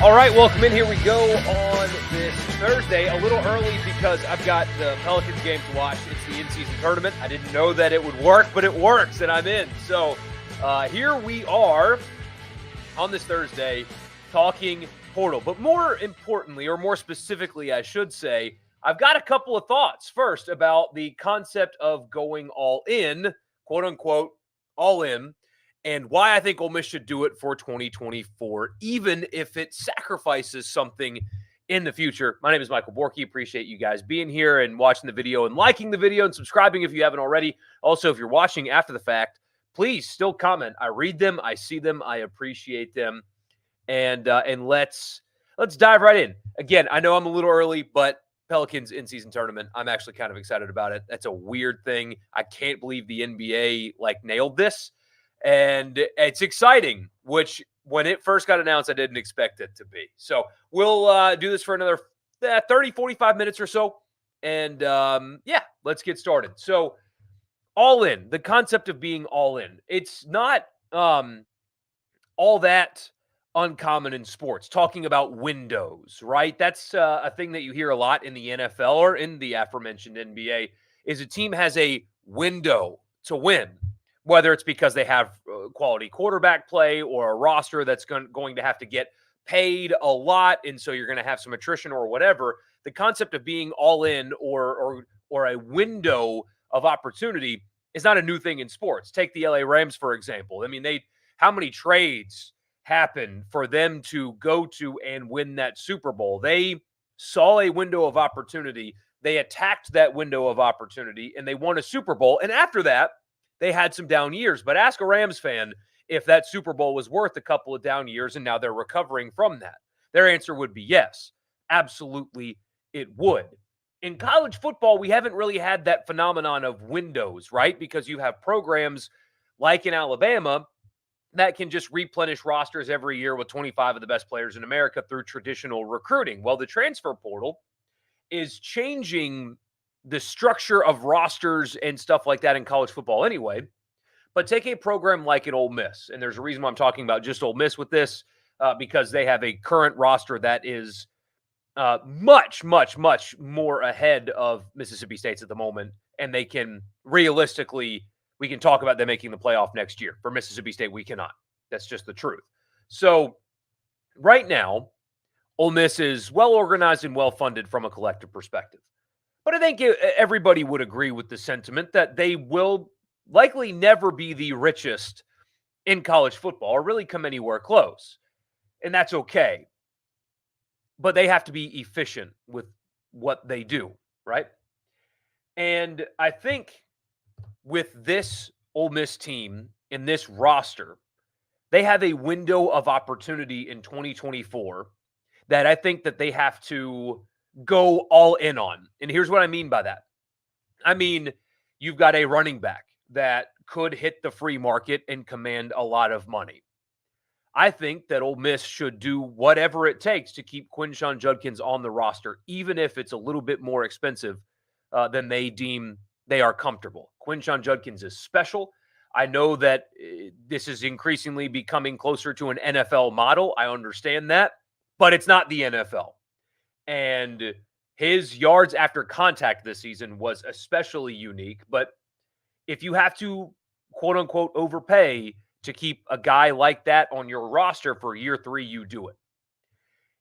All right, welcome in. Here we go on this Thursday. A little early because I've got the Pelicans game to watch. It's the in-season tournament. I didn't know that it would work, but it works, and I'm in. So here we are on this Thursday talking portal. But more importantly, or more specifically, I should say, I've got a couple of thoughts. First, about the concept of going all in, quote-unquote, all in, and why I think Ole Miss should do it for 2024, even if it sacrifices something in the future. My name is Michael Borky. Appreciate you guys being here and watching the video and liking the video and subscribing if you haven't already. Also, if you're watching after the fact, please still comment. I read them. I see them. I appreciate them. And let's dive right in. Again, I know I'm a little early, but Pelicans in-season tournament, I'm actually kind of excited about it. That's a weird thing. I can't believe the NBA nailed this. And it's exciting, which when it first got announced, I didn't expect it to be. So we'll do this for another 30, 45 minutes or so. And let's get started. So all in, the concept of being all in. It's not all that uncommon in sports, talking about windows, right? That's a thing that you hear a lot in the NFL or in the aforementioned NBA, is a team has a window to win. Whether it's because they have quality quarterback play or a roster that's going to have to get paid a lot, and so you're going to have some attrition or whatever. The concept of being all in or a window of opportunity is not a new thing in sports. Take the LA Rams, for example. I mean, how many trades happened for them to go to and win that Super Bowl? They saw a window of opportunity. They attacked that window of opportunity, and they won a Super Bowl. And after that, they had some down years. But ask a Rams fan if that Super Bowl was worth a couple of down years and now they're recovering from that. Their answer would be yes. Absolutely, it would. In college football, we haven't really had that phenomenon of windows, right? Because you have programs like in Alabama that can just replenish rosters every year with 25 of the best players in America through traditional recruiting. Well, the transfer portal is changing the structure of rosters and stuff like that in college football anyway. But take a program like an Ole Miss, and there's a reason why I'm talking about just Ole Miss with this, because they have a current roster that is much, much, much more ahead of Mississippi State's at the moment, and they can realistically, we can talk about them making the playoff next year. For Mississippi State, we cannot. That's just the truth. So right now, Ole Miss is well organized and well funded from a collective perspective. But I think everybody would agree with the sentiment that they will likely never be the richest in college football or really come anywhere close. And that's okay. But they have to be efficient with what they do, right? And I think with this Ole Miss team in this roster, they have a window of opportunity in 2024 that I think that they have to go all in on. And here's what I mean by that. I mean, you've got a running back that could hit the free market and command a lot of money. I think that Ole Miss should do whatever it takes to keep Quinshon Judkins on the roster, even if it's a little bit more expensive than they deem they are comfortable. Quinshon Judkins is special. I know that this is increasingly becoming closer to an NFL model. I understand that, but it's not the NFL. And his yards after contact this season was especially unique. But if you have to, quote unquote, overpay to keep a guy like that on your roster for year 3, you do it.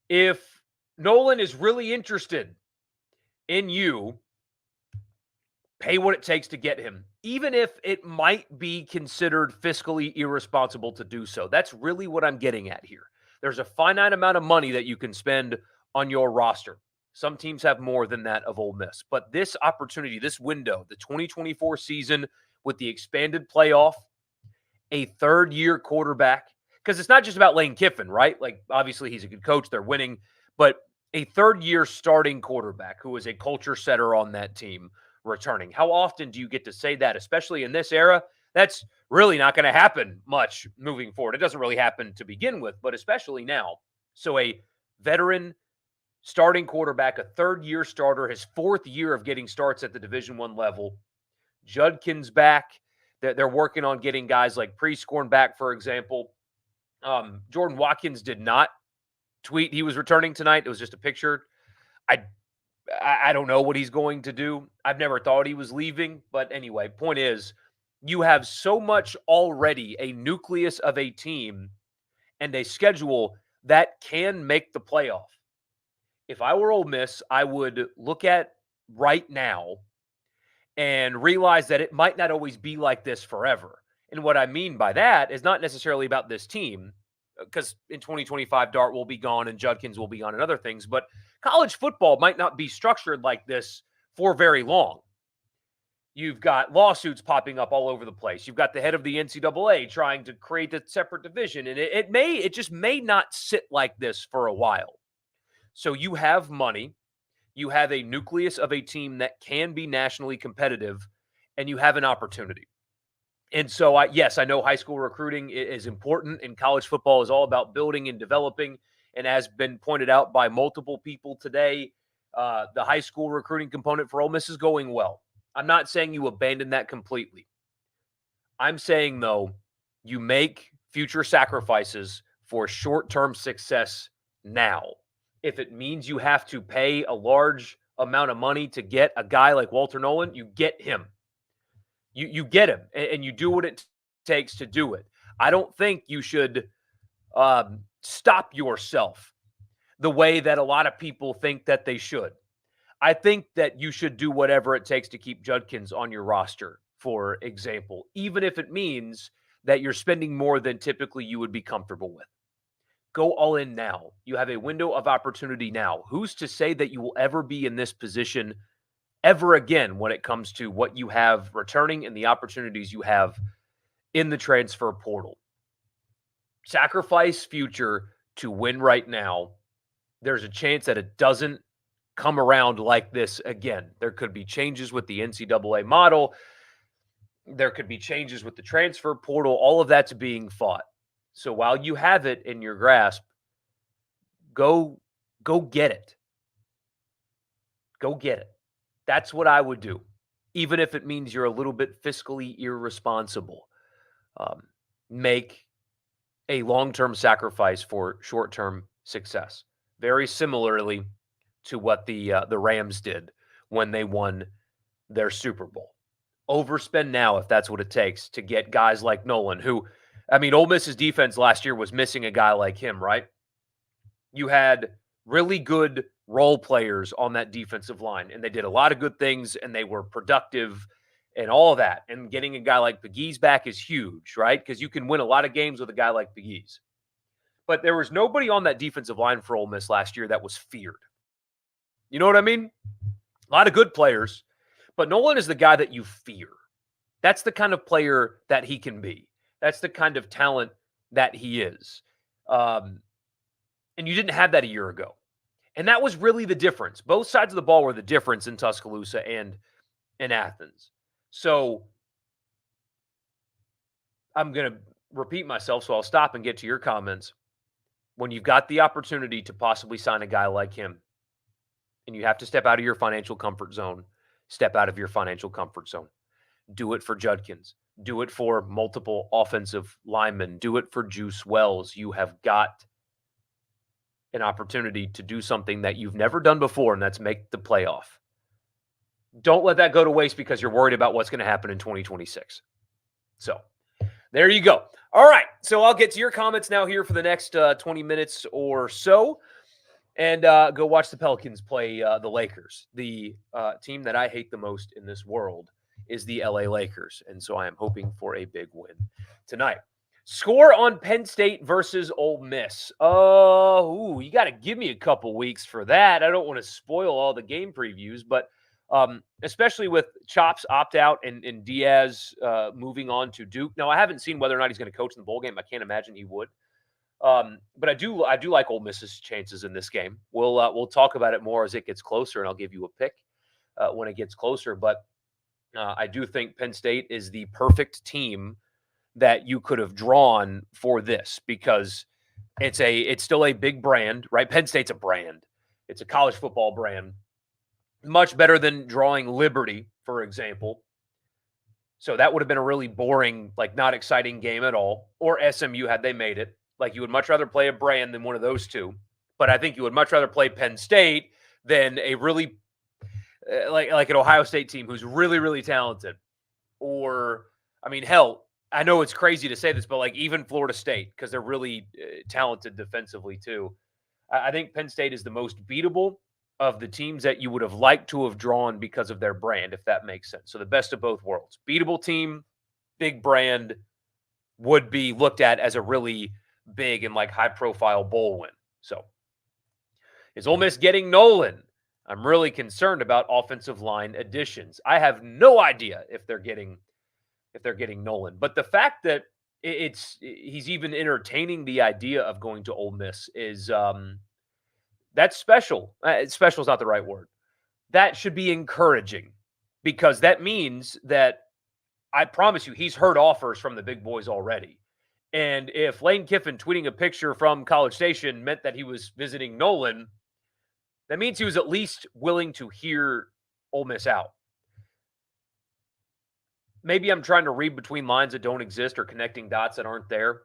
If Nolan is really interested in you, pay what it takes to get him, even if it might be considered fiscally irresponsible to do so. That's really what I'm getting at here. There's a finite amount of money that you can spend on your roster. Some teams have more than that of Ole Miss. But this opportunity, this window, the 2024 season with the expanded playoff, a third-year quarterback, because it's not just about Lane Kiffin, right? Obviously, he's a good coach. They're winning. But a third-year starting quarterback who is a culture setter on that team returning. How often do you get to say that, especially in this era? That's really not going to happen much moving forward. It doesn't really happen to begin with, but especially now. So a veteran starting quarterback, a third-year starter, his 4th year of getting starts at the Division I level. Judkins back. They're working on getting guys like Prescorn back, for example. Jordan Watkins did not tweet he was returning tonight. It was just a picture. I I don't know what he's going to do. I've never thought he was leaving, but anyway, point is, you have so much already a nucleus of a team and a schedule that can make the playoff. If I were Ole Miss, I would look at right now and realize that it might not always be like this forever. And what I mean by that is not necessarily about this team, because in 2025, Dart will be gone and Judkins will be gone and other things, but college football might not be structured like this for very long. You've got lawsuits popping up all over the place. You've got the head of the NCAA trying to create a separate division, and it just may not sit like this for a while. So you have money, you have a nucleus of a team that can be nationally competitive, and you have an opportunity. And so, yes, I know high school recruiting is important, and college football is all about building and developing. And as been pointed out by multiple people today, the high school recruiting component for Ole Miss is going well. I'm not saying you abandon that completely. I'm saying, though, you make future sacrifices for short-term success now. If it means you have to pay a large amount of money to get a guy like Walter Nolan, you get him. You get him, and you do what it takes to do it. I don't think you should stop yourself the way that a lot of people think that they should. I think that you should do whatever it takes to keep Judkins on your roster, for example, even if it means that you're spending more than typically you would be comfortable with. Go all in now. You have a window of opportunity now. Who's to say that you will ever be in this position ever again when it comes to what you have returning and the opportunities you have in the transfer portal? Sacrifice future to win right now. There's a chance that it doesn't come around like this again. There could be changes with the NCAA model. There could be changes with the transfer portal. All of that's being fought. So while you have it in your grasp, go get it. Go get it. That's what I would do, even if it means you're a little bit fiscally irresponsible. Make a long-term sacrifice for short-term success. Very similarly to what the Rams did when they won their Super Bowl. Overspend now if that's what it takes to get guys like Nolan, who, I mean, Ole Miss's defense last year was missing a guy like him, right? You had really good role players on that defensive line, and they did a lot of good things, and they were productive and all of that. And getting a guy like Pegues back is huge, right? Because you can win a lot of games with a guy like Pegues. But there was nobody on that defensive line for Ole Miss last year that was feared. You know what I mean? A lot of good players, but Nolan is the guy that you fear. That's the kind of player that he can be. That's the kind of talent that he is. And you didn't have that a year ago. And that was really the difference. Both sides of the ball were the difference in Tuscaloosa and in Athens. So I'm going to repeat myself, so I'll stop and get to your comments. When you've got the opportunity to possibly sign a guy like him, and you have to step out of your financial comfort zone, step out of your financial comfort zone. Do it for Judkins. Do it for multiple offensive linemen. Do it for Juice Wells. You have got an opportunity to do something that you've never done before, and that's make the playoff. Don't let that go to waste because you're worried about what's going to happen in 2026. So there you go. All right. So I'll get to your comments now here for the next 20 minutes or so. And go watch the Pelicans play the Lakers. The team that I hate the most in this world is the LA Lakers. And so I am hoping for a big win tonight. Score on Penn State versus Ole Miss. Oh, you got to give me a couple weeks for that. I don't want to spoil all the game previews, but especially with Chops opt-out and Diaz moving on to Duke. Now, I haven't seen whether or not he's going to coach in the bowl game. I can't imagine he would. But I do like Ole Miss's chances in this game. We'll talk about it more as it gets closer, and I'll give you a pick when it gets closer. But I do think Penn State is the perfect team that you could have drawn for this because it's still a big brand, right? Penn State's a brand. It's a college football brand. Much better than drawing Liberty, for example. So that would have been a really boring, like not exciting game at all. Or SMU had they made it. Like you would much rather play a brand than one of those two. But I think you would much rather play Penn State than a really like an Ohio State team who's really, really talented. Or, I mean, hell, I know it's crazy to say this, but like even Florida State, because they're really talented defensively too. I think Penn State is the most beatable of the teams that you would have liked to have drawn because of their brand, if that makes sense. So the best of both worlds. Beatable team, big brand, would be looked at as a really big and like high profile bowl win. So is Ole Miss getting Nolan? I'm really concerned about offensive line additions. I have no idea if they're getting Nolan, but the fact that he's even entertaining the idea of going to Ole Miss is that's special. Special is not the right word. That should be encouraging because that means that I promise you he's heard offers from the big boys already. And if Lane Kiffin tweeting a picture from College Station meant that he was visiting Nolan, that means he was at least willing to hear Ole Miss out. Maybe I'm trying to read between lines that don't exist or connecting dots that aren't there.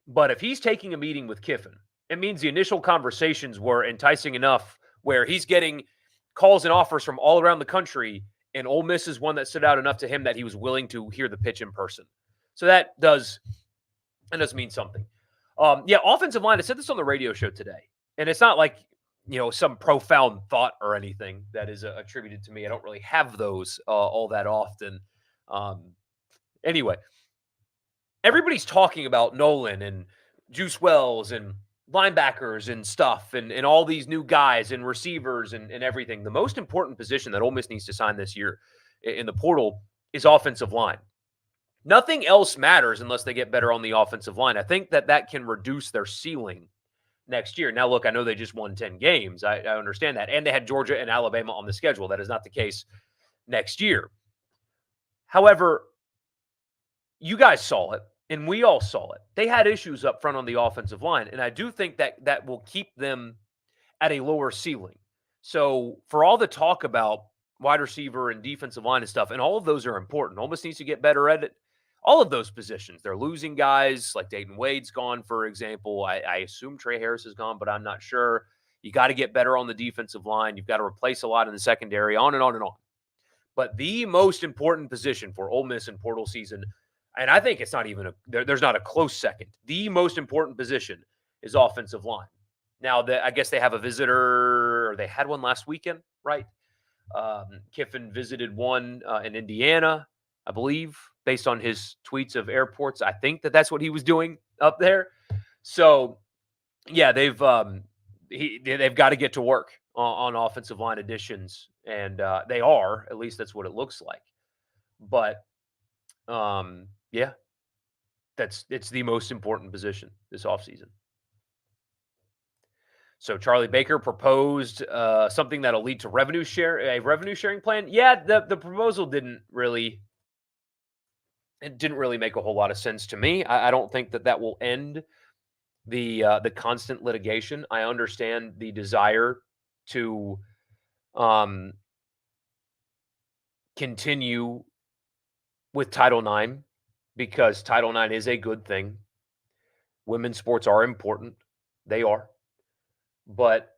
But if he's taking a meeting with Kiffin, it means the initial conversations were enticing enough where he's getting calls and offers from all around the country, and Ole Miss is one that stood out enough to him that he was willing to hear the pitch in person. So that does mean something. Offensive line. I said this on the radio show today, and it's not like some profound thought or anything that is attributed to me. I don't really have those all that often. Anyway, everybody's talking about Nolan and Juice Wells and linebackers and stuff and all these new guys and receivers and everything. The most important position that Ole Miss needs to sign this year in the portal is offensive line. Nothing else matters unless they get better on the offensive line. I think that can reduce their ceiling next year. Now, look, I know they just won 10 games. I understand that. And they had Georgia and Alabama on the schedule. That is not the case next year. However, you guys saw it, and we all saw it. They had issues up front on the offensive line, and I do think that will keep them at a lower ceiling. So for all the talk about wide receiver and defensive line and stuff, and all of those are important. Ole Miss needs to get better at it. All of those positions. They're losing guys like Dayton Wade's gone, for example. I assume Trey Harris is gone, but I'm not sure. You got to get better on the defensive line. You've got to replace a lot in the secondary, on and on and on. But the most important position for Ole Miss in portal season, and I think it's not even there's not a close second. The most important position is offensive line. Now, I guess they have a visitor, or they had one last weekend, right? Kiffin visited one in Indiana, I believe, based on his tweets of airports. I think that's what he was doing up there. So, yeah, they've got to get to work on offensive line additions, and they are. At least that's what it looks like. But, it's the most important position this offseason. So Charlie Baker proposed something that'll lead to a revenue sharing plan. Yeah, the proposal didn't really make a whole lot of sense to me. I don't think that will end the constant litigation. I understand the desire to continue with Title IX because Title IX is a good thing. Women's sports are important. They are. But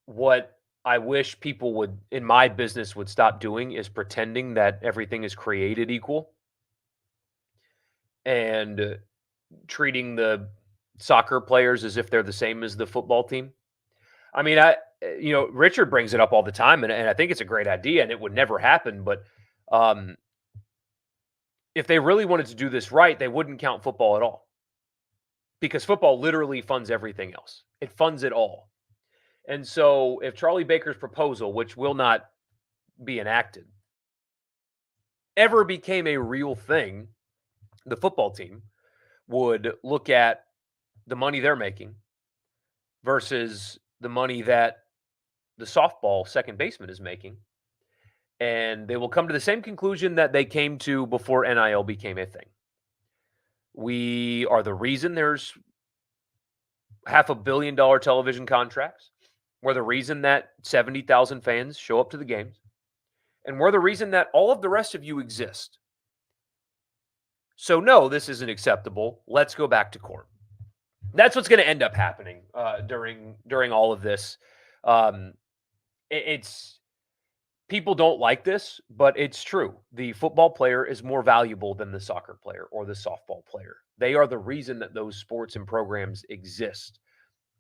what I wish people would, in my business, would stop doing is pretending that everything is created equal and treating the soccer players as if they're the same as the football team. I mean, Richard brings it up all the time, and I think it's a great idea, and it would never happen. But if they really wanted to do this right, they wouldn't count football at all. Because football literally funds everything else. It funds it all. And so if Charlie Baker's proposal, which will not be enacted, ever became a real thing, the football team would look at the money they're making versus the money that the softball second baseman is making. And they will come to the same conclusion that they came to before NIL became a thing. We are the reason there's $500 million television contracts. We're the reason that 70,000 fans show up to the games. And we're the reason that all of the rest of you exist. So no, this isn't acceptable. Let's go back to court. That's what's going to end up happening during all of this. Um, it's people don't like this, but it's true. The football player is more valuable than the soccer player or the softball player. They are the reason that those sports and programs exist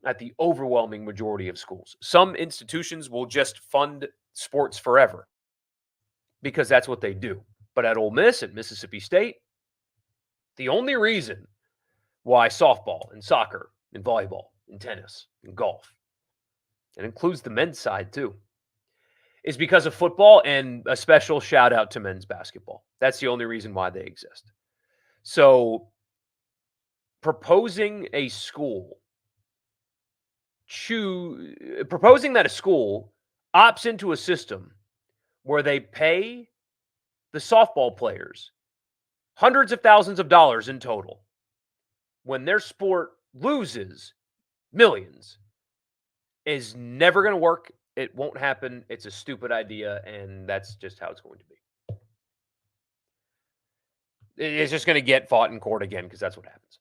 at the overwhelming majority of schools. Some institutions will just fund sports forever because that's what they do. But at Ole Miss and Mississippi State, the only reason why softball and soccer and volleyball and tennis and golf, and includes the men's side too, is because of football and a special shout out to men's basketball. That's the only reason why they exist. So proposing a school proposing that a school opts into a system where they pay the softball players hundreds of thousands of dollars in total when their sport loses millions is never going to work. It won't happen. It's a stupid idea, and that's just how it's going to be. It's just going to get fought in court again because that's what happens.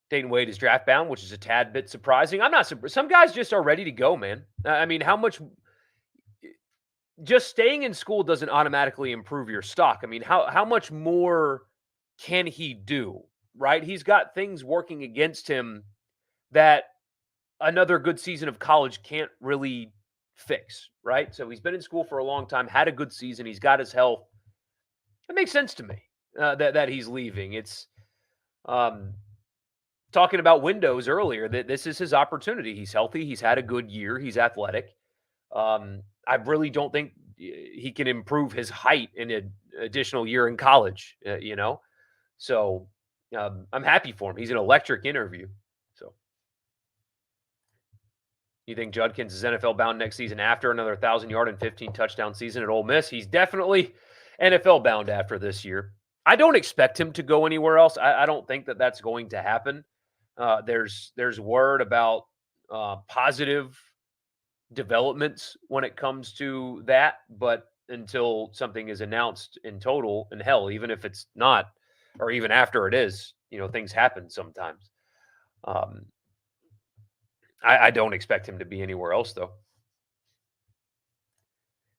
Dayton Wade is draft bound, which is a tad bit surprising. I'm not surprised. Some guys just are ready to go, man. I mean, how much just staying in school doesn't automatically improve your stock. I mean, how much more can he do, right? He's got things working against him that another good season of college can't really fix, right? So he's been in school for a long time, had a good season, he's got his health. It makes sense to me that he's leaving. It's talking about windows earlier, that this is his opportunity. He's healthy, he's had a good year, he's athletic. I really don't think he can improve his height in an additional year in college, So I'm happy for him. He's an electric interview. So you think Judkins is NFL bound next season after another 1,000-yard and 15 touchdown season at Ole Miss? He's definitely NFL bound after this year. I don't expect him to go anywhere else. I don't think that that's going to happen. There's word about positive developments when it comes to that, but until something is announced in total, and hell, even if it's not, or even after it is, things happen sometimes. I don't expect him to be anywhere else, though.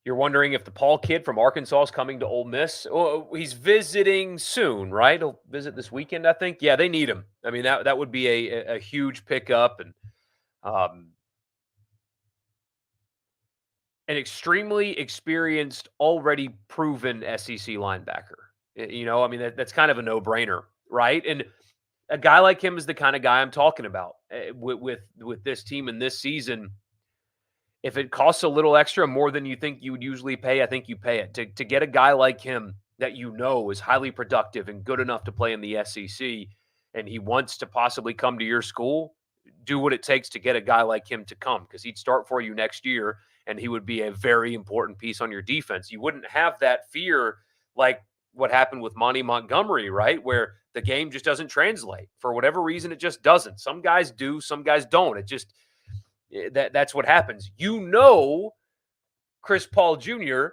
You're wondering if the Paul kid from Arkansas is coming to Ole Miss. Oh, he's visiting soon, right? He'll visit this weekend, I think. Yeah, they need him. I mean, that would be a huge pickup, and an extremely experienced, already proven SEC linebacker. I mean, that's kind of a no-brainer, right? And a guy like him is the kind of guy I'm talking about with this team in this season. If it costs a little extra more than you think you would usually pay, I think you pay it. To get a guy like him that is highly productive and good enough to play in the SEC, and he wants to possibly come to your school, do what it takes to get a guy like him to come, because he'd start for you next year, and he would be a very important piece on your defense. You wouldn't have that fear like what happened with Monty Montgomery, right? Where the game just doesn't translate. For whatever reason, it just doesn't. Some guys do, some guys don't. That's what happens. Chris Paul Jr.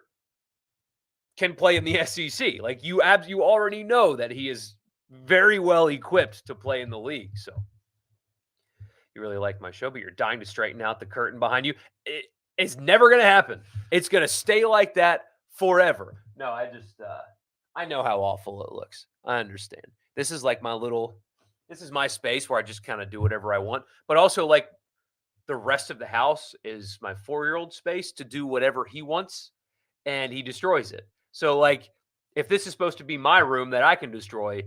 can play in the SEC. Like you already know that he is very well equipped to play in the league. So you really like my show, but you're dying to straighten out the curtain behind you. It's never going to happen. It's going to stay like that forever. No, I know how awful it looks. I understand. This is like this is my space where I just kind of do whatever I want, but also like the rest of the house is my 4-year-old space to do whatever he wants, and he destroys it. So like, if this is supposed to be my room that I can destroy,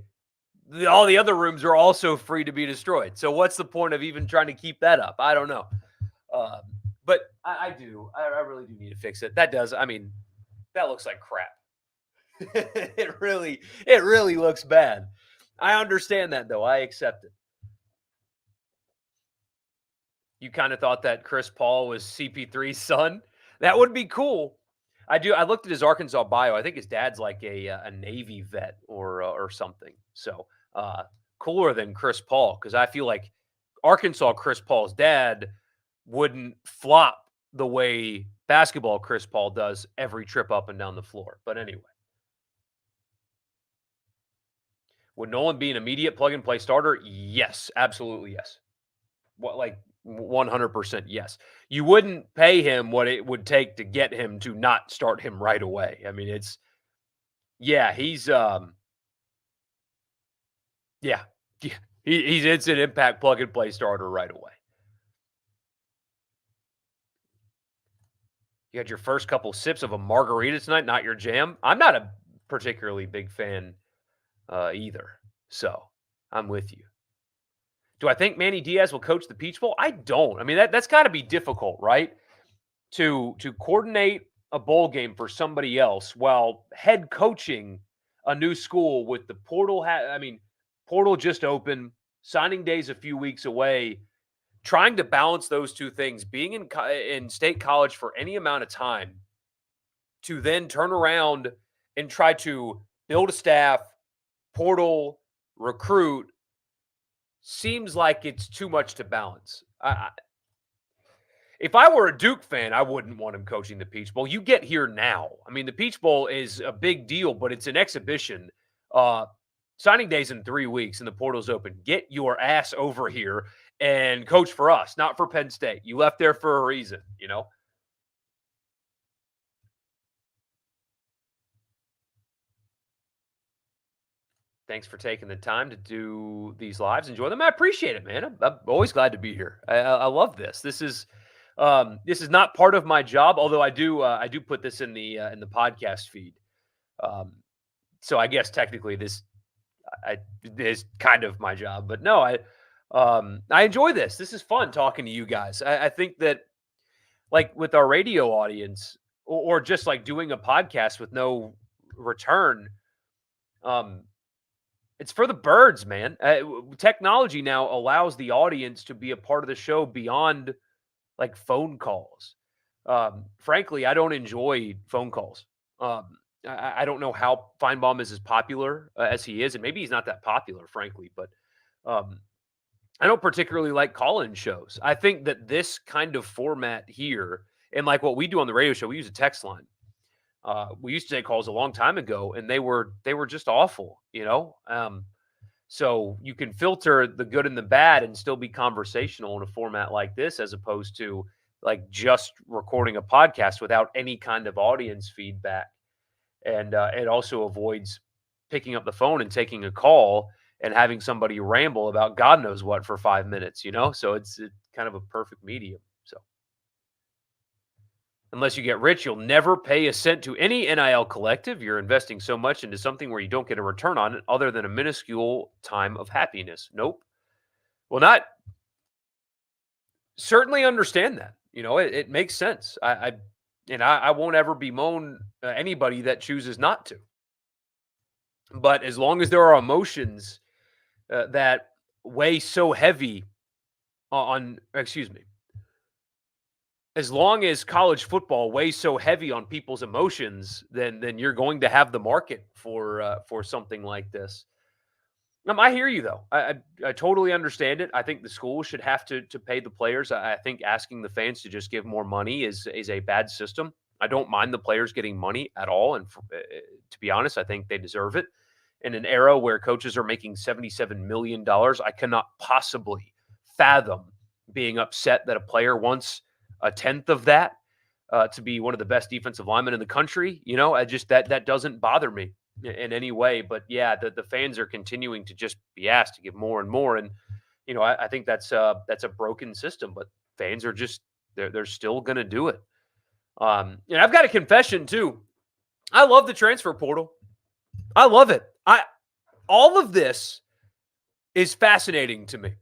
all the other rooms are also free to be destroyed. So what's the point of even trying to keep that up? I don't know. But I really do need to fix it. That looks like crap. It really looks bad. I understand that, though. I accept it. You kind of thought that Chris Paul was CP3's son? That would be cool. I looked at his Arkansas bio. I think his dad's like a Navy vet or something. So cooler than Chris Paul, because I feel like Arkansas Chris Paul's dad wouldn't flop the way basketball Chris Paul does every trip up and down the floor. But anyway. Would Nolan be an immediate plug and play starter? Yes, absolutely yes. What, like 100% yes. You wouldn't pay him what it would take to get him to not start him right away. I mean, it's yeah, yeah, yeah. He's it's an impact plug and play starter right away. You had your first couple sips of a margarita tonight, not your jam. I'm not a particularly big fan either, so I'm with you. Do I think Manny Diaz will coach the Peach Bowl? I don't. I mean, that's got to be difficult, right? To coordinate a bowl game for somebody else while head coaching a new school with the portal. I mean, portal just open, signing days a few weeks away. Trying to balance those two things, being in state college for any amount of time, to then turn around and try to build a staff, portal, recruit, seems like it's too much to balance. If I were a Duke fan, I wouldn't want him coaching the Peach Bowl. You get here now. I mean, the Peach Bowl is a big deal, but it's an exhibition. Uh, Signing days in 3 weeks and the portal's open. Get your ass over here and coach for us, not for Penn State. You left there for a reason, you know? Thanks for taking the time to do these lives. Enjoy them. I appreciate it, man. I'm always glad to be here. I love this. This is not part of my job, although I do put this in the podcast feed. Um, so I guess technically this is kind of my job, but no, I enjoy this. This is fun talking to you guys. I think that like with our radio audience or just like doing a podcast with no return, um, it's for the birds, man. Technology now allows the audience to be a part of the show beyond like phone calls. Frankly, I don't enjoy phone calls. I don't know how Feinbaum is as popular as he is, and maybe he's not that popular, frankly. But um, I don't particularly like call-in shows. I think that this kind of format here, and like what we do on the radio show, we use a text line. We used to take calls a long time ago, and they were just awful, you know. So you can filter the good and the bad and still be conversational in a format like this, as opposed to like just recording a podcast without any kind of audience feedback. And it also avoids picking up the phone and taking a call and having somebody ramble about God knows what for 5 minutes, you know? So it's kind of a perfect medium. So unless you get rich, you'll never pay a cent to any NIL collective. You're investing so much into something where you don't get a return on it other than a minuscule time of happiness. Nope. Well, not certainly understand that. You know, it makes sense. I won't ever bemoan anybody that chooses not to. But as long as there are emotions that weigh so heavy excuse me, as long as college football weighs so heavy on people's emotions, then you're going to have the market for something like this. I hear you though. I totally understand it. I think the school should have to pay the players. I think asking the fans to just give more money is a bad system. I don't mind the players getting money at all, and to be honest, I think they deserve it. In an era where coaches are making $77 million, I cannot possibly fathom being upset that a player wants a tenth of that to be one of the best defensive linemen in the country. You know, I just that doesn't bother me in any way. But yeah, the fans are continuing to just be asked to give more and more, and you know, I think that's a broken system. But fans are just they're still going to do it. And I've got a confession too. I love the transfer portal. I love it. All of this is fascinating to me.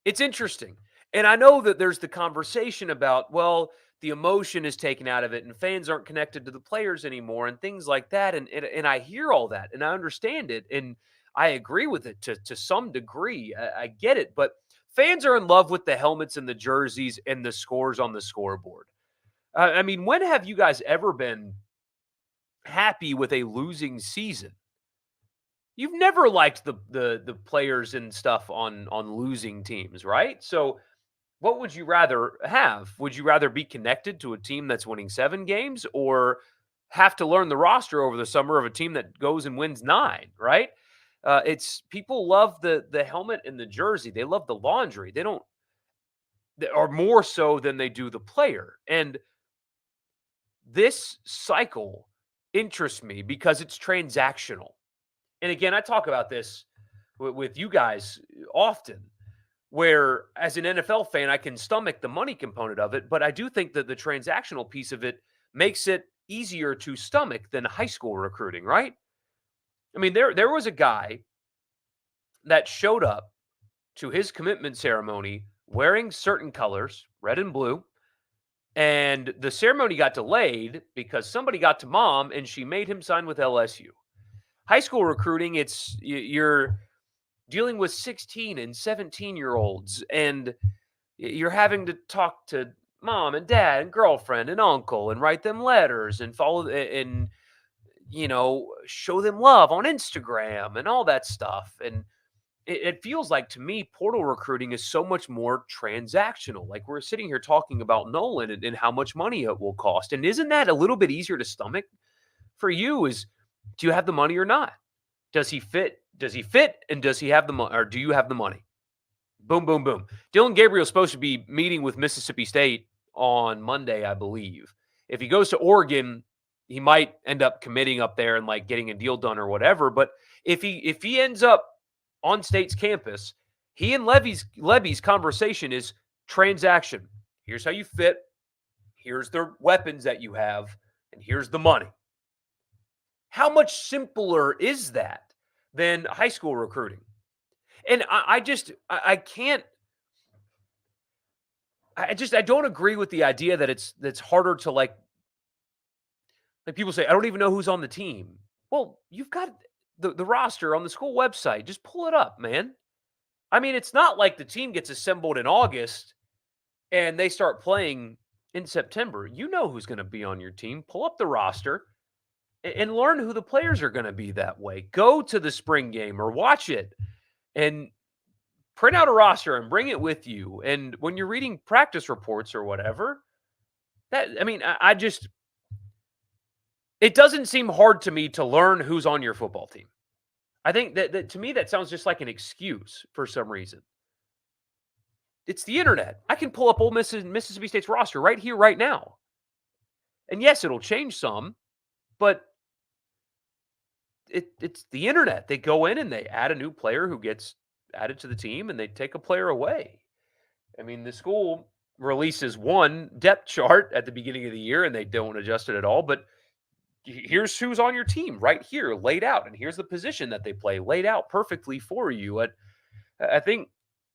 It's interesting. And I know that there's the conversation about, well, the emotion is taken out of it and fans aren't connected to the players anymore and things like that. And I hear all that and I understand it. And I agree with it to some degree. I get it. But fans are in love with the helmets and the jerseys and the scores on the scoreboard. I mean, when have you guys ever been happy with a losing season? You've never liked the players and stuff on losing teams, right? So what would you rather have? Would you rather be connected to a team that's winning 7 games or have to learn the roster over the summer of a team that goes and wins 9, right? It's people love the helmet and the jersey. They love the laundry. They don't, or more so than they do the player. And this cycle interests me because it's transactional. And again, I talk about this with you guys often, where as an NFL fan, I can stomach the money component of it, but I do think that the transactional piece of it makes it easier to stomach than high school recruiting, right? I mean, there was a guy that showed up to his commitment ceremony wearing certain colors, red and blue, and the ceremony got delayed because somebody got to mom and she made him sign with LSU. High school recruiting, you're dealing with 16 and 17-year-olds, and you're having to talk to mom and dad and girlfriend and uncle and write them letters and follow and show them love on Instagram and all that stuff. And it feels like to me portal recruiting is so much more transactional. Like we're sitting here talking about Nolan and how much money it will cost. And isn't that a little bit easier to stomach for you? Is do you have the money or not? Does he fit? Does he fit? And does he have the money, or do you have the money? Boom, boom, boom. Dylan Gabriel's supposed to be meeting with Mississippi State on Monday, I believe. If he goes to Oregon, he might end up committing up there and like getting a deal done or whatever. But if he ends up on State's campus, he and Levy's conversation is transaction. Here's how you fit. Here's the weapons that you have, and here's the money. How much simpler is that than high school recruiting? And I don't agree with the idea that it's harder to like people say, I don't even know who's on the team. Well, you've got the roster on the school website. Just pull it up, man. I mean, it's not like the team gets assembled in August and they start playing in September. You know who's going to be on your team. Pull up the roster and learn who the players are going to be that way. Go to the spring game or watch it and print out a roster and bring it with you. And when you're reading practice reports or whatever, it doesn't seem hard to me to learn who's on your football team. I think that to me, that sounds just like an excuse for some reason. It's the internet. I can pull up Ole Miss and Mississippi State's roster right here, right now. And yes, it'll change some, but it's the internet. They go in and they add a new player who gets added to the team and they take a player away. I mean, the school releases one depth chart at the beginning of the year and they don't adjust it at all, but here's who's on your team right here laid out, and here's the position that they play laid out perfectly for you. I think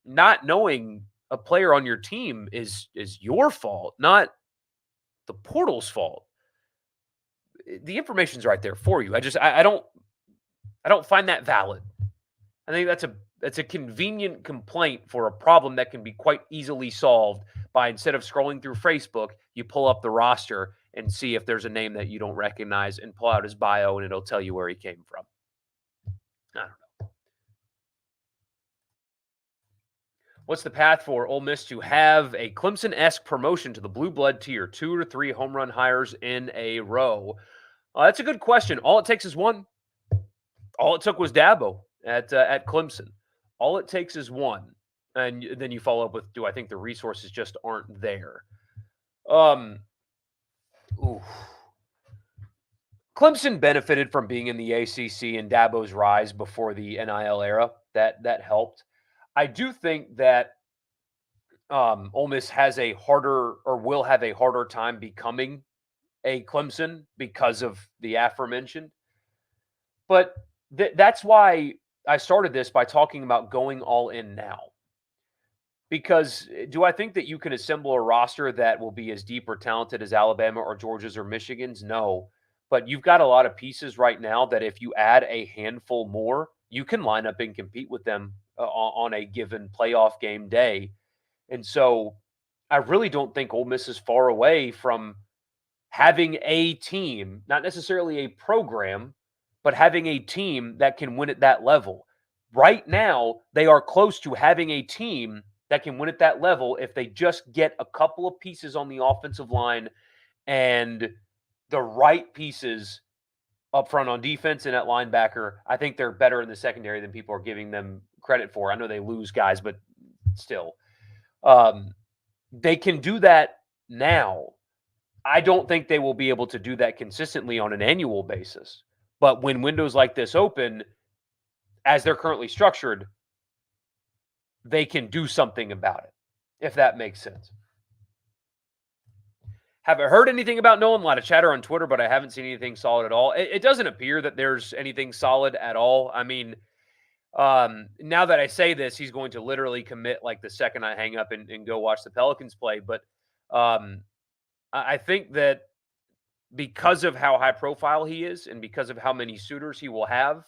not knowing a player on your team is your fault, not the portal's fault. The information's right there for you. I don't find that valid. I think that's a convenient complaint for a problem that can be quite easily solved by, instead of scrolling through Facebook, you pull up the roster and see if there's a name that you don't recognize and pull out his bio and it'll tell you where he came from. I don't know. What's the path for Ole Miss to have a Clemson-esque promotion to the blue blood tier, 2 or 3 home run hires in a row? That's a good question. All it takes is one. All it took was Dabo at Clemson. All it takes is one. And then you follow up with, do I think the resources just aren't there? Clemson benefited from being in the ACC and Dabo's rise before the NIL era. That helped. I do think that Ole Miss has a harder, or will have a harder time becoming a Clemson because of the aforementioned. But that's why I started this by talking about going all in now. Because do I think that you can assemble a roster that will be as deep or talented as Alabama or Georgia's or Michigan's? No. But you've got a lot of pieces right now that if you add a handful more, you can line up and compete with them on a given playoff game day. And so I really don't think Ole Miss is far away from having a team, not necessarily a program, but having a team that can win at that level. Right now, they are close to having a team that can win at that level if they just get a couple of pieces on the offensive line and the right pieces up front on defense and at linebacker. I think they're better in the secondary than people are giving them credit for. I know they lose guys, but still. Um, they can do that now. I don't think they will be able to do that consistently on an annual basis. But when windows like this open, as they're currently structured, they can do something about it, if that makes sense. Haven't heard anything about Nolan. A lot of chatter on Twitter, but I haven't seen anything solid at all. It doesn't appear that there's anything solid at all. I mean, now that I say this, he's going to literally commit like the second I hang up and go watch the Pelicans play. But um, I think that because of how high profile he is and because of how many suitors he will have,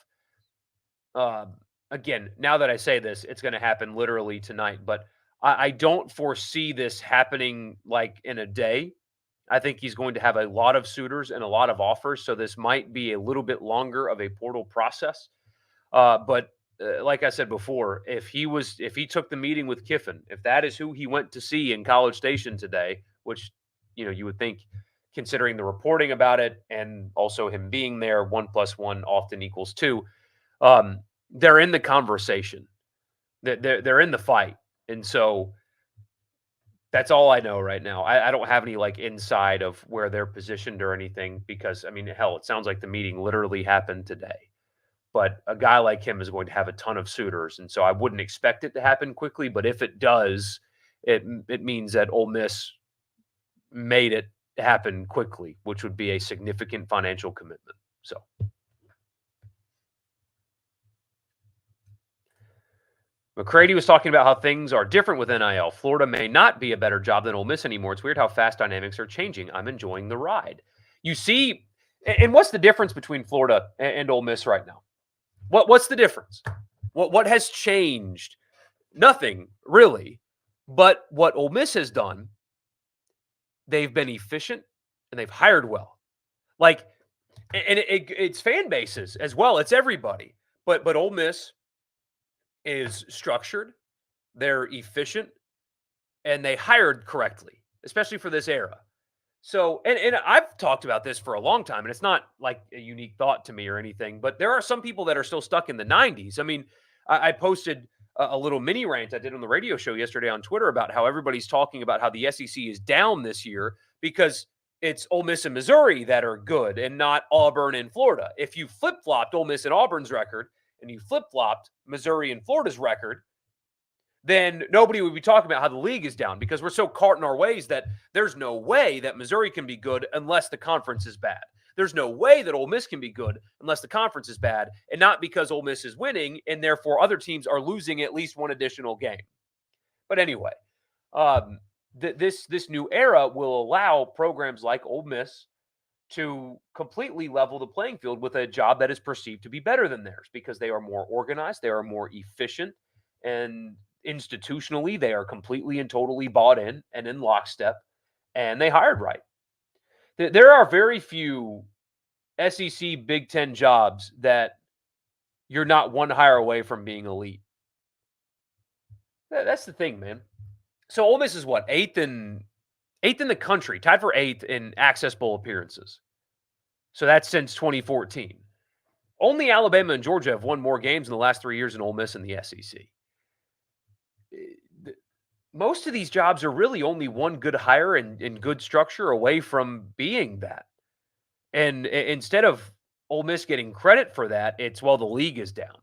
again, now that I say this, it's going to happen literally tonight. But I don't foresee this happening like in a day. I think he's going to have a lot of suitors and a lot of offers. So this might be a little bit longer of a portal process. But like I said before, if he took the meeting with Kiffin, if that is who he went to see in College Station today, which you would think, considering the reporting about it and also him being there, 1+1 often equals 2. They're in the conversation. They're in the fight, and so that's all I know right now. I don't have any like inside of where they're positioned or anything because I mean, hell, it sounds like the meeting literally happened today. But a guy like him is going to have a ton of suitors, and so I wouldn't expect it to happen quickly. But if it does, it means that Ole Miss made it happen quickly, which would be a significant financial commitment. So. McCready was talking about how things are different with NIL. Florida may not be a better job than Ole Miss anymore. It's weird how fast dynamics are changing. I'm enjoying the ride. You see, and what's the difference between Florida and Ole Miss right now? What's the difference? What has changed? Nothing really. But what Ole Miss has done, they've been efficient and they've hired well. Like, and it's fan bases as well. It's everybody. But Ole Miss is structured, they're efficient, and they hired correctly, especially for this era. So, and I've talked about this for a long time, and it's not like a unique thought to me or anything, but there are some people that are still stuck in the 90s. I mean, I posted a little mini rant I did on the radio show yesterday on Twitter about how everybody's talking about how the SEC is down this year because it's Ole Miss and Missouri that are good and not Auburn and Florida. If you flip-flopped Ole Miss and Auburn's record, and you flip-flopped Missouri and Florida's record, then nobody would be talking about how the league is down because we're so caught in our ways that there's no way that Missouri can be good unless the conference is bad. There's no way that Ole Miss can be good unless the conference is bad, and not because Ole Miss is winning and therefore other teams are losing at least one additional game. But anyway, this new era will allow programs like Ole Miss to completely level the playing field with a job that is perceived to be better than theirs because they are more organized, they are more efficient, and institutionally, they are completely and totally bought in and in lockstep, and they hired right. There are very few SEC Big Ten jobs that you're not one hire away from being elite. That's the thing, man. So Ole Miss is what, eighth in the country, tied for 8th in Access Bowl appearances. So that's since 2014. Only Alabama and Georgia have won more games in the last 3 years than Ole Miss in the SEC. Most of these jobs are really only one good hire and good structure away from being that. And instead of Ole Miss getting credit for that, it's, well, the league is down.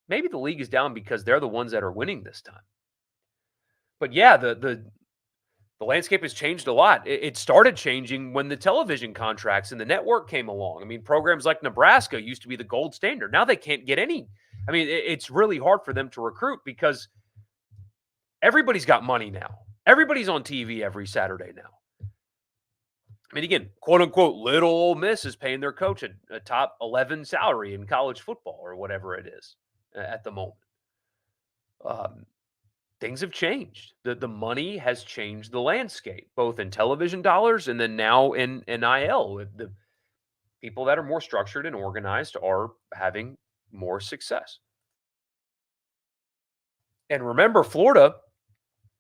Maybe the league is down because they're the ones that are winning this time. But yeah, the landscape has changed a lot. It started changing when the television contracts and the network came along. I mean, programs like Nebraska used to be the gold standard. Now they can't get any. I mean, it's really hard for them to recruit because everybody's got money now. Everybody's on TV every Saturday now. I mean, again, quote unquote, little Ole Miss is paying their coach a top 11 salary in college football or whatever it is at the moment. Things have changed. The money has changed the landscape, both in television dollars and then now in NIL. The people that are more structured and organized are having more success. And remember, Florida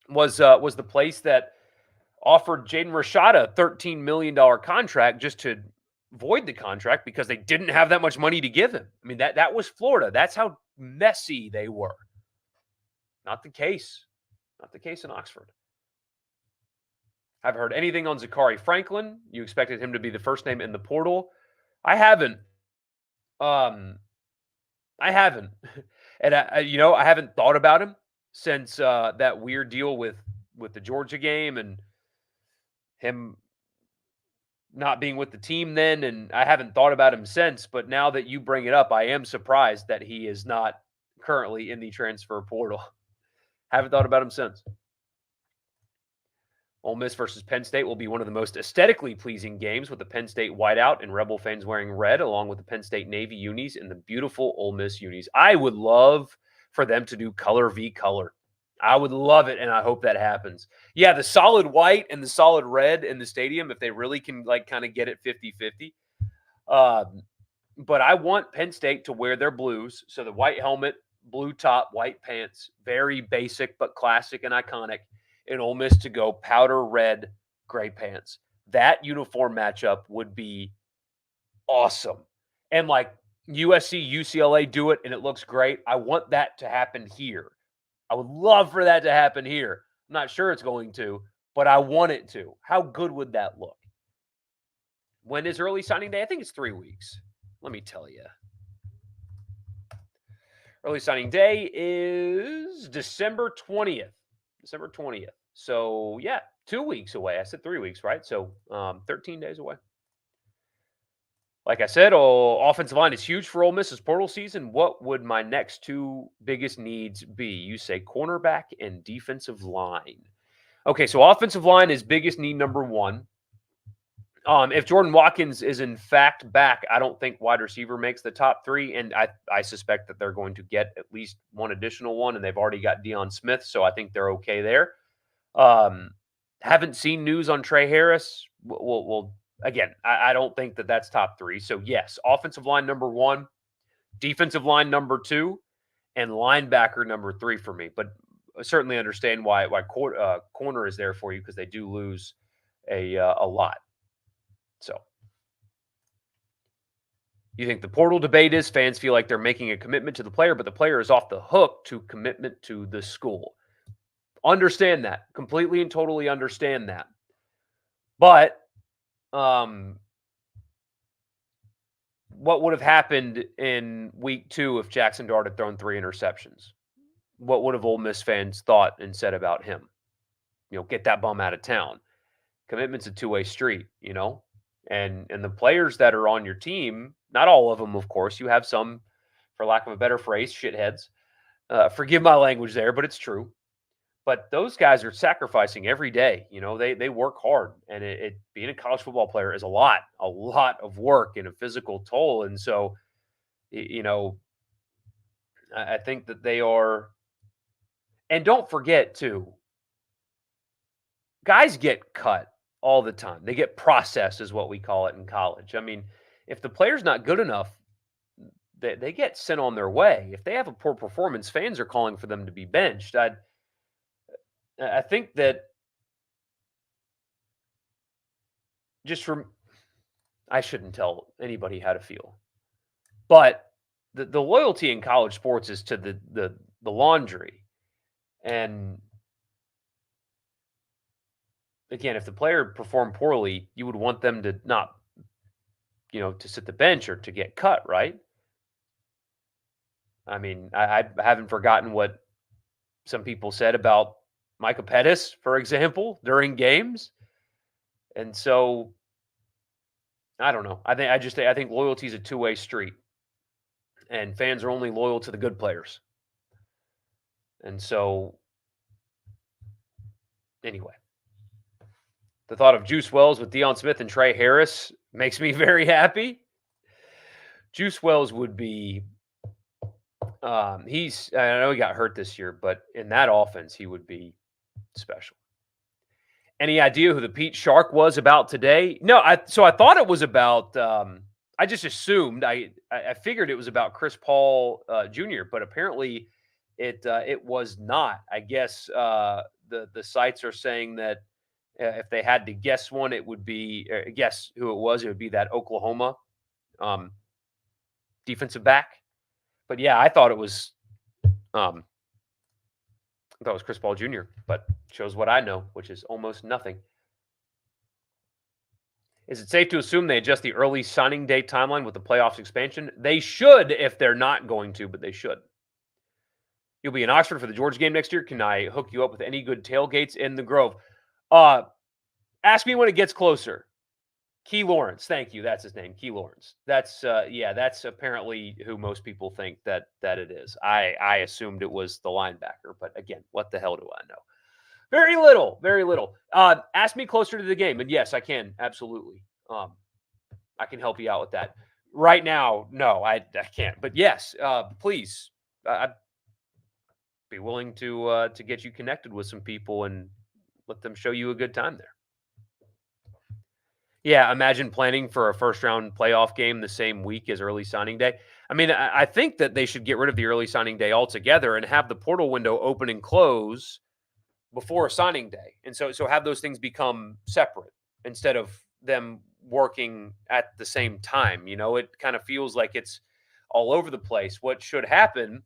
was the place that offered Jaden Rashad a $13 million contract just to void the contract because they didn't have that much money to give him. I mean, that was Florida. That's how messy they were. Not the case. Not the case in Oxford. Haven't heard anything on Zachary Franklin. You expected him to be the first name in the portal. I haven't. I haven't. And I haven't thought about him since that weird deal with the Georgia game and him not being with the team then, and I haven't thought about him since. But now that you bring it up, I am surprised that he is not currently in the transfer portal. Haven't thought about him since. Ole Miss versus Penn State will be one of the most aesthetically pleasing games, with the Penn State whiteout and Rebel fans wearing red, along with the Penn State Navy unis and the beautiful Ole Miss unis. I would love for them to do color v color. I would love it, and I hope that happens. Yeah, the solid white and the solid red in the stadium, if they really can kind of get it 50-50. But I want Penn State to wear their blues, so the white helmet, blue top, white pants, very basic but classic and iconic, and Ole Miss to go powder red, gray pants. That uniform matchup would be awesome. And like USC, UCLA do it, and it looks great. I want that to happen here. I would love for that to happen here. I'm not sure it's going to, but I want it to. How good would that look? When is early signing day? I think it's 3 weeks. Let me tell you. Early signing day is December 20th. December 20th. So, yeah, 2 weeks away. I said 3 weeks, right? So, 13 days away. Like I said, offensive line is huge for Ole Miss's portal season. What would my next two biggest needs be? You say cornerback and defensive line. Okay, so offensive line is biggest need number one. If Jordan Watkins is in fact back, I don't think wide receiver makes the top three, and I suspect that they're going to get at least one additional one, and they've already got Deion Smith, so I think they're okay there. Haven't seen news on Trey Harris. We'll again, I don't think that that's top three. So yes, offensive line number one, defensive line number two, and linebacker number three for me. But I certainly understand why corner is there for you, because they do lose a lot. So you think the portal debate is fans feel like they're making a commitment to the player, but the player is off the hook to commitment to the school. Understand that. Completely and totally understand that. But what would have happened in week 2 if Jackson Dart had thrown 3 interceptions? What would have Ole Miss fans thought and said about him? Get that bum out of town. Commitment's a two-way street, And the players that are on your team, not all of them, of course. You have some, for lack of a better phrase, shitheads. Forgive my language there, but it's true. But those guys are sacrificing every day. They work hard, and being a college football player is a lot of work and a physical toll. And so, I think that they are. And don't forget too, guys get cut all the time. They get processed, is what we call it in college. I mean, if the player's not good enough, they get sent on their way. If they have a poor performance, fans are calling for them to be benched. I think that I shouldn't tell anybody how to feel, but the loyalty in college sports is to the laundry. And again, if the player performed poorly, you would want them to not, to sit the bench or to get cut, right? I mean, I haven't forgotten what some people said about Micah Pettis, for example, during games. And so, I don't know. I think loyalty is a two-way street, and fans are only loyal to the good players. And so, anyway, the thought of Juice Wells with Deion Smith and Trey Harris makes me very happy. Juice Wells would be. I know he got hurt this year, but in that offense, he would be special. Any idea who the Pete Shark was about today? No, I thought it was about. I just assumed. I figured it was about Chris Paul Jr., but apparently it was not. I guess the sites are saying that If they had to guess one, it would be guess who it was. It would be that Oklahoma um, defensive back. But yeah, um, I thought it was Chris Paul Jr. But shows what I know, which is almost nothing. Is it safe to assume they adjust the early signing day timeline with the playoffs expansion? They should if they're not going to, but they should. You'll be in Oxford for the Georgia game next year. Can I hook you up with any good tailgates in the Grove? Uh, ask me when it gets closer. Key Lawrence, thank you. That's his name, Key Lawrence. That's that's apparently who most people think that it is. I assumed it was the linebacker, but again, what the hell do I know? Very little, very little. Ask me closer to the game, and yes, I can absolutely. I can help you out with that. Right now, no, I can't. But yes, please, I'd be willing to get you connected with some people and let them show you a good time there. Yeah, imagine planning for a first round playoff game the same week as early signing day. I mean, I think that they should get rid of the early signing day altogether and have the portal window open and close before a signing day. And so have those things become separate instead of them working at the same time. You know, it kind of feels like it's all over the place. What should happen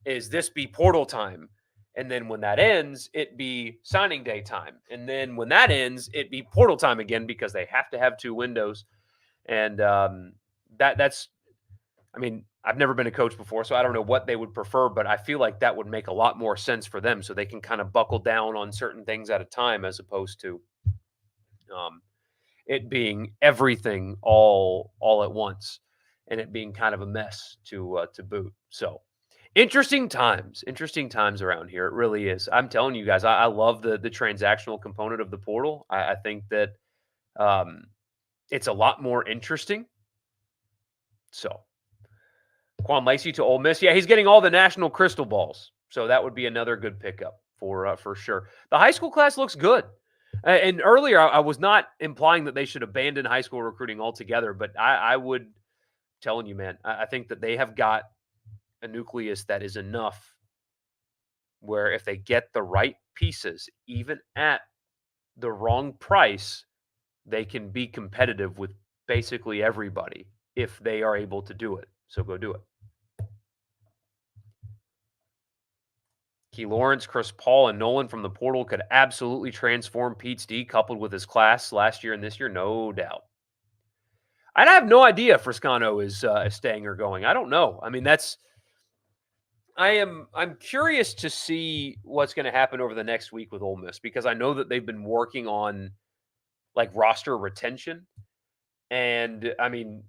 is this be portal time. And then when that ends, it be signing day time. And then when that ends, it be portal time again because they have to have two windows. And that's, I mean, I've never been a coach before, so I don't know what they would prefer, but I feel like that would make a lot more sense for them so they can kind of buckle down on certain things at a time as opposed to it being everything all at once and it being kind of a mess to boot. So interesting times around here. It really is. I'm telling you guys, I love the transactional component of the portal. I think that it's a lot more interesting. So Quan Lacey to Ole Miss. Yeah, he's getting all the national crystal balls. So that would be another good pickup for sure. The high school class looks good. And earlier, I was not implying that they should abandon high school recruiting altogether, but I would telling you, man, I think that they have got a nucleus that is enough where if they get the right pieces, even at the wrong price, they can be competitive with basically everybody if they are able to do it. So go do it. Key Lawrence, Chris Paul, and Nolan from the portal could absolutely transform Pete's D coupled with his class last year and this year, no doubt. And I have no idea if Friscano is staying or going. I don't know. I mean, I'm curious to see what's going to happen over the next week with Ole Miss because I know that they've been working on like roster retention. And I mean,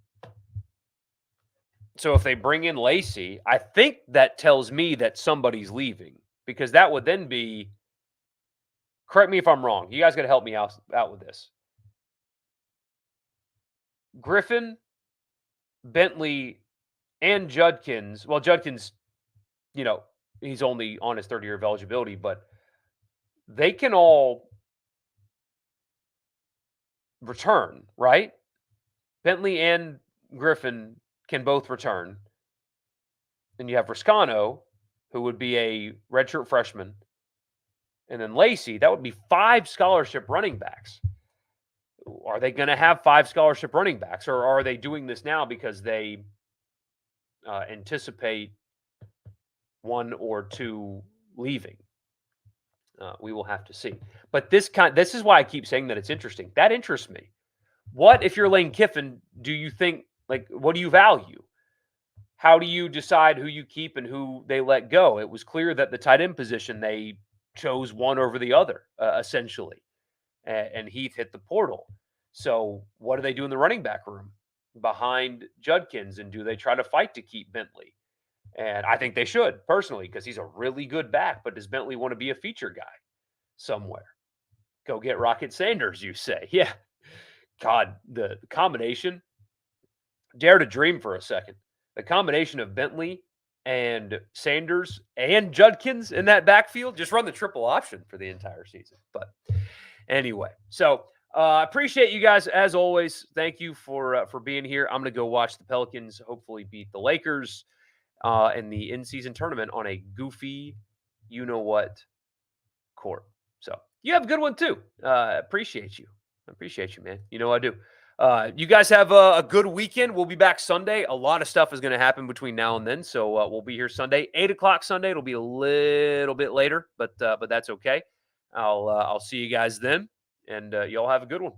so if they bring in Lacey, I think that tells me that somebody's leaving because that would then be, correct me if I'm wrong. You guys got to help me out with this. Griffin, Bentley, and Judkins. Well, Judkins, you know, he's only on his third year of eligibility, but they can all return, right? Bentley and Griffin can both return. Then you have Riscano, who would be a redshirt freshman. And then Lacey, that would be 5 scholarship running backs. Are they going to have 5 scholarship running backs, or are they doing this now because they anticipate 1 or 2 leaving? We will have to see. But this is why I keep saying that it's interesting. That interests me. What if you're Lane Kiffin? Do you think what do you value? How do you decide who you keep and who they let go? It was clear that the tight end position they chose one over the other, essentially. And Heath hit the portal. So what do they do in the running back room behind Judkins? And do they try to fight to keep Bentley? And I think they should, personally, because he's a really good back. But does Bentley want to be a feature guy somewhere? Go get Rocket Sanders, you say. Yeah. God, the combination, dare to dream for a second. The combination of Bentley and Sanders and Judkins in that backfield, just run the triple option for the entire season. But anyway, so appreciate you guys as always. Thank you for being here. I'm going to go watch the Pelicans hopefully beat the Lakers in the in-season tournament on a goofy, you-know-what court. So You have a good one too. Appreciate you. I appreciate you, man. You know I do. You guys have a good weekend. We'll be back Sunday. A lot of stuff is going to happen between now and then, so we'll be here Sunday, 8 o'clock Sunday. It'll be a little bit later, but that's okay. I'll see you guys then, and y'all have a good one.